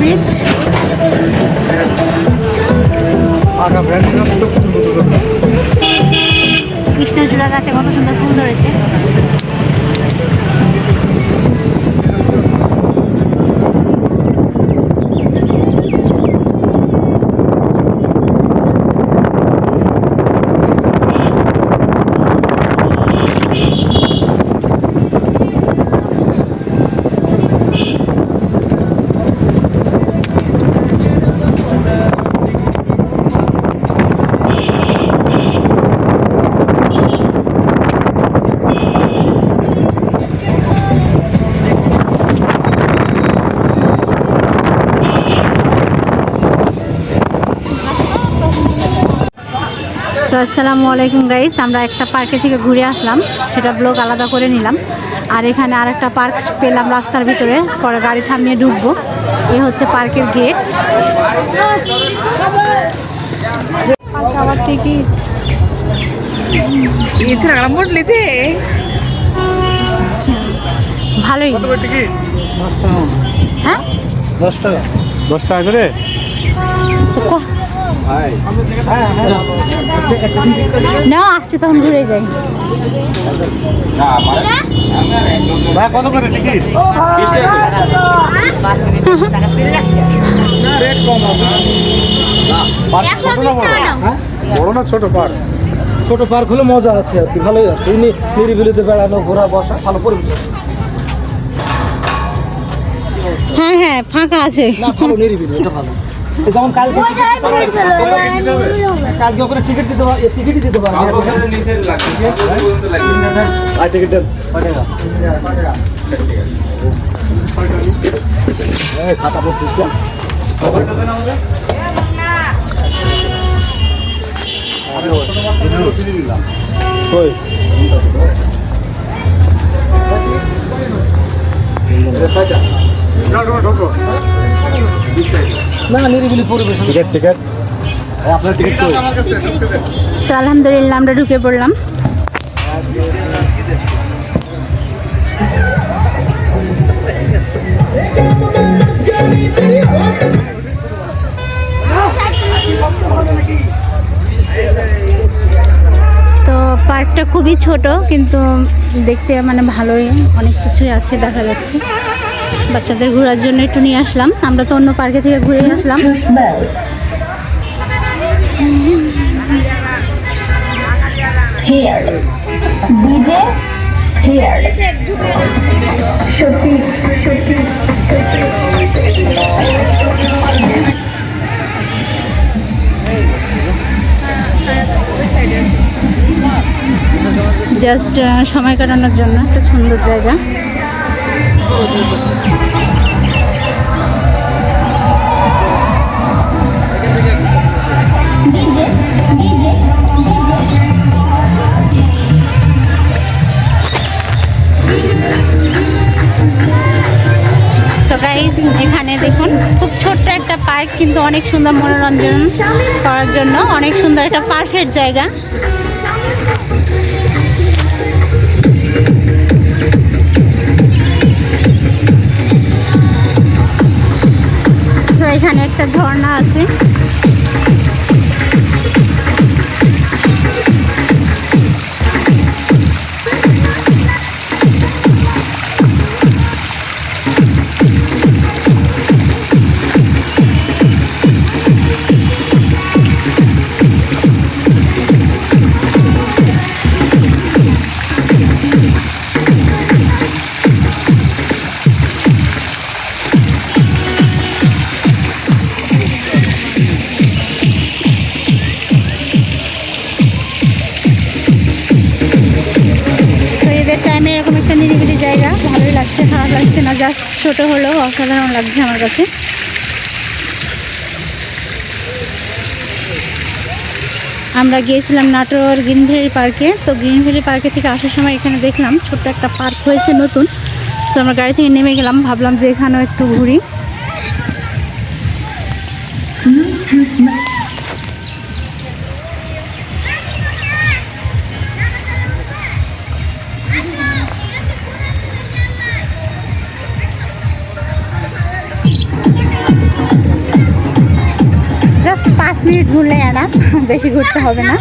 Bridge. কৃষ্ণচূড়া গাছে কত সুন্দর ফুল ধরেছে। আসসালামু আলাইকুম গাইস, আমরা একটা পার্কে থেকে ঘুরে আসলাম, সেটা ব্লগ আলাদা করে নিলাম। আর এখানে আর একটা পার্ক পেলাম রাস্তার ভিতরে, পরে গাড়ি থামিয়ে ঢুকবো। এই হচ্ছে পার্কের গেট। টিকিট ভালোই। হ্যাঁ 10 টাকা 10 টাকা করে না, আসছে তখন ঘুরে যাই। কত করে টিকিট? বড় না ছোট পার্ক? ছোট পার্ক হলে মজা আছে আর কি, ভালোই আছে। নিরিবিলিতে বেড়ানো, ঘোরা, বসা, ভালো পরিবেশ। হ্যাঁ হ্যাঁ, ফাঁকা আছে। ভালো নিরিবিলি, এটা ভালো। যেমন কালকে ওখানে টিকিট দিতে হবে, টিকিটই দিতে হবে। টিকিট দেন না নিরিবিলি পরিবেশ। টিকিট আপনার টিকিট কই? তো আলহামদুলিল্লাহ আমরা ঢুকে পড়লাম। তো পার্কটা খুবই ছোট, কিন্তু দেখতে মানে ভালোই, অনেক কিছুই আছে দেখা যাচ্ছে। বাচ্চাদের ঘোরার জন্য একটু নিয়ে আসলাম। আমরা তো অন্য পার্কে থেকে ঘুরে আসলাম। জাস্ট সময় কাটানোর জন্য একটা সুন্দর জায়গা। তো গাইস, এখানে দেখুন খুব ছোট্ট একটা পার্ক, কিন্তু অনেক সুন্দর মনোরঞ্জন করার জন্য অনেক সুন্দর একটা পারফেক্ট জায়গা। তো এখানে একটা ঝর্ণা আছে। এরকম একটা নিরিবিলি জায়গা ভালোই লাগছে, খারাপ লাগছে না। জাস্ট ছোট হলেও অসাধারণ লাগছে আমার কাছে। আমরা গিয়েছিলাম নাটোর গ্রিন ভ্যালি পার্কে। তো গ্রিন ভ্যালি পার্কে থেকে আসার সময় এখানে দেখলাম ছোট্ট একটা পার্ক হয়েছে নতুন। তো আমরা গাড়ি থেকে নেমে গেলাম, ভাবলাম যে এখানেও একটু ঘুরি। 5 মিনিট ঘুরলে না, বেশি ঘুরতে হবে না।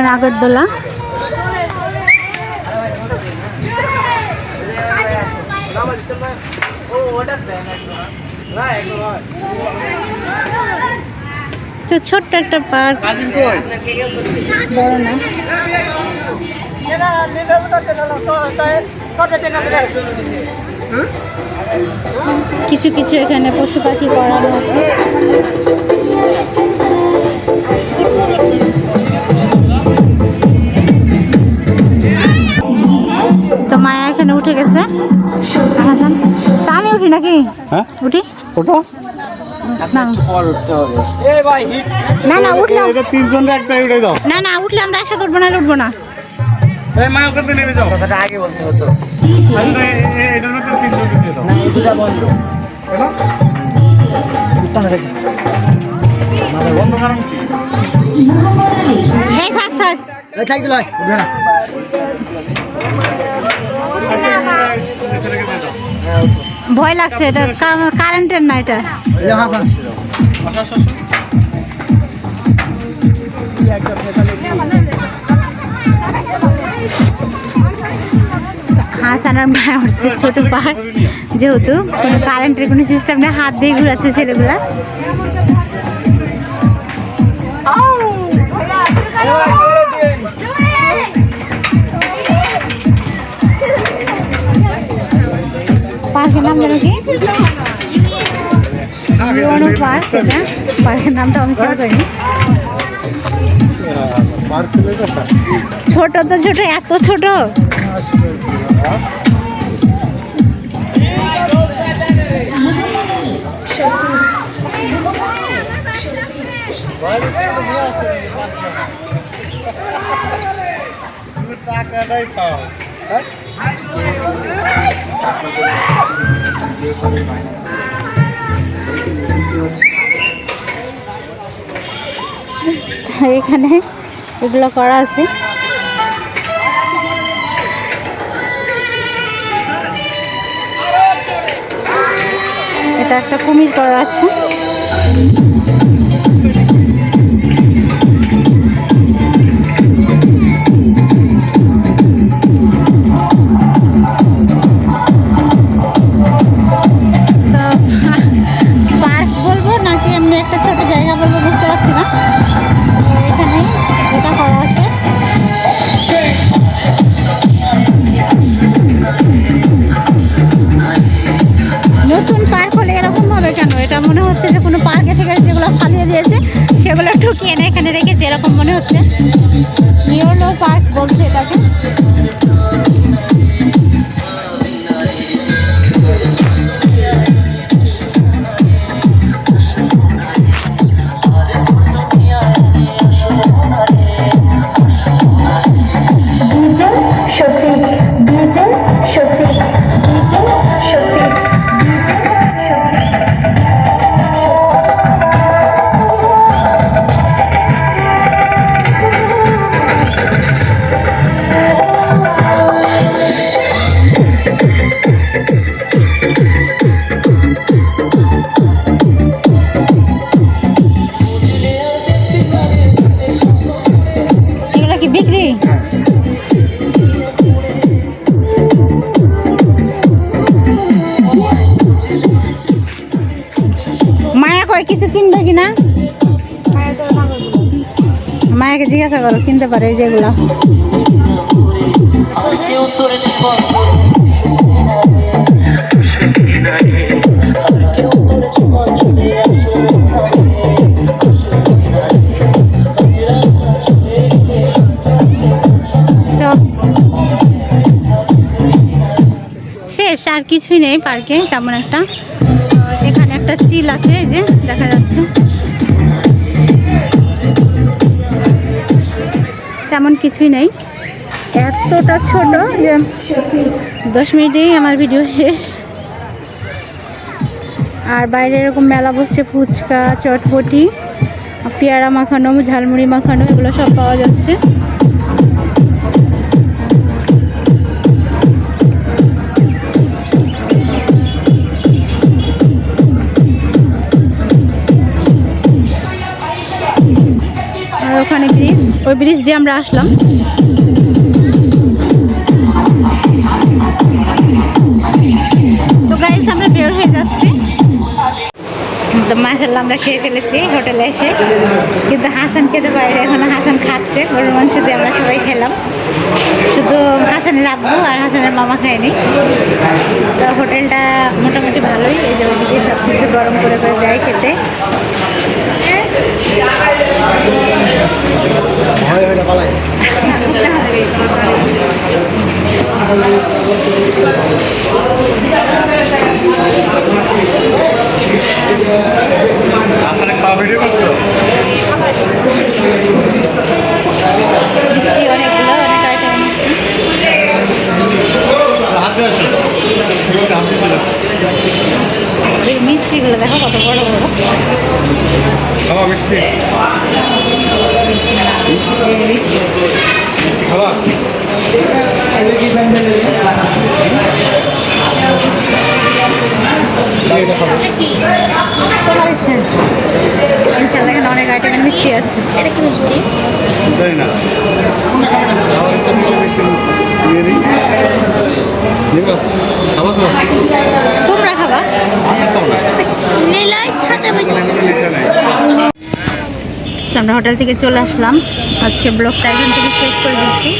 নাগরদোলা তো ছোট্ট একটা পার্ক, বড় না। কিছু কিছু এখানে পশু পাখি করানো আছে। তো মায়া এখানে উঠে গেছে। হাসান, তা আমি উঠি নাকি? হ্যাঁ উঠি, ওঠো না না না উঠলে এটা তিনজন একটাই উঠে দাও। না না উঠলে আমরা একসাথে উঠবো না, উঠবো না। এই মা ওখান থেকে নেমে যাও। কথাটা আগে বলতে হতো। এটার মধ্যে তিনজন দিয়ে দাও। না এটা বন্ধ। কেন? উত্তর থেকে। মানে বন্ধ কারণ কি? এই থাক থাক। এই থাক দিলাই, উঠবে না। ভয় লাগছে, এটা কারেন্টের না এটা। এই যে হাসান। হাসানের মায়া উঠছে ছোট পার্ক, যেহেতু কোনো কারেন্টের কোনো সিস্টেম নেই, হাত দিয়ে ঘুরাচ্ছে ছেলেগুলা। পার্কের নাম জানো কি? UNO park. এটা পার্কের নামটা আমি খেয়াল করিনি। ছোট তো ছোট, এত ছোট। টাকাটাই পাও। এখানে এগুলো করা আছে। এটা একটা কুমির করা আছে। পার্ক বলবো নাকি এমনি একটা ছোট জায়গা বলবো বুঝতে পারছি না। এখানে এটা করা আছে। নতুন পার্ক হলে এরকম হবে কেন? এটা মনে হচ্ছে যে কোনো পার্কে থেকে যেগুলো ফালিয়ে দিয়েছে সেগুলো ঢুকিয়ে এনে এখানে রেখেছে, এরকম মনে হচ্ছে। ইউএনও পার্ক বলছে এটাকে। বিক্রি মায়া কয় কিছু কিনবে কিনা? মায়াকে জিজ্ঞাসা করো, কিনতে পারে যেগুলা। শেষ, আর কিছুই নেই পার্কে তেমন একটা। এখানে একটা চিল আছে, এই যে দেখা যাচ্ছে। কিছুই নাই, এতটা ছোট যে 10 মিনিটেই আমার ভিডিও শেষ। আর বাইরে এরকম মেলা বসছে, ফুচকা, চটপটি, পেয়ারা মাখানো, ঝালমুড়ি মাখানো, এগুলো সব পাওয়া যাচ্ছে। আর ওখানে ব্রিজ, ওই ব্রিজ দিয়ে আমরা আসলাম। তো গাইস আমরা বের হয়ে যাচ্ছি। তো মাশাআল্লাহ আমরা খেয়ে ফেলেছি হোটেলে এসে, কিন্তু হাসান খেতে পারে এখন। হাসান খাচ্ছে, গরুর মাংস দিয়ে আমরা সবাই খেলাম, শুধু হাসানের আব্বু আর হাসানের মামা খায়নি। তো হোটেলটা মোটামুটি ভালোই, এই যে ওইদিকে সব কিছু গরম করে করে যায় খেতে। আপনারা খাওয়া ভিডিও করছো? মিষ্টি অনেকগুলো, অনেক আইটেম। এই মিষ্টিগুলো দেখো কত বড় বড়। খাওয়া মিষ্টি মিষ্টি খাওয়া তোমার ইচ্ছা। ইনশাল্লাহ এখানে অনেক আইটেমের মিষ্টি আছে। এটা কি মিষ্টি? জানি না, তোমরা খাবা? আমরা হোটেল থেকে চলে আসলাম। আজকে ব্লগটা এখান থেকে শেষ করে দিচ্ছি।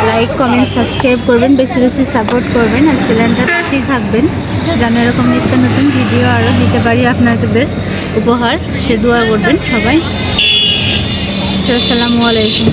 লাইক, কমেন্ট, সাবস্ক্রাইব করবেন, বেশি বেশি সাপোর্ট করবেন, আর চ্যানেলটা পাশেই থাকবেন, যেন এরকম নিত্য নতুন ভিডিও আরও দিতে পারি আপনাদের উপহার। সে দোয়া করবেন সবাই। আসসালামু আলাইকুম।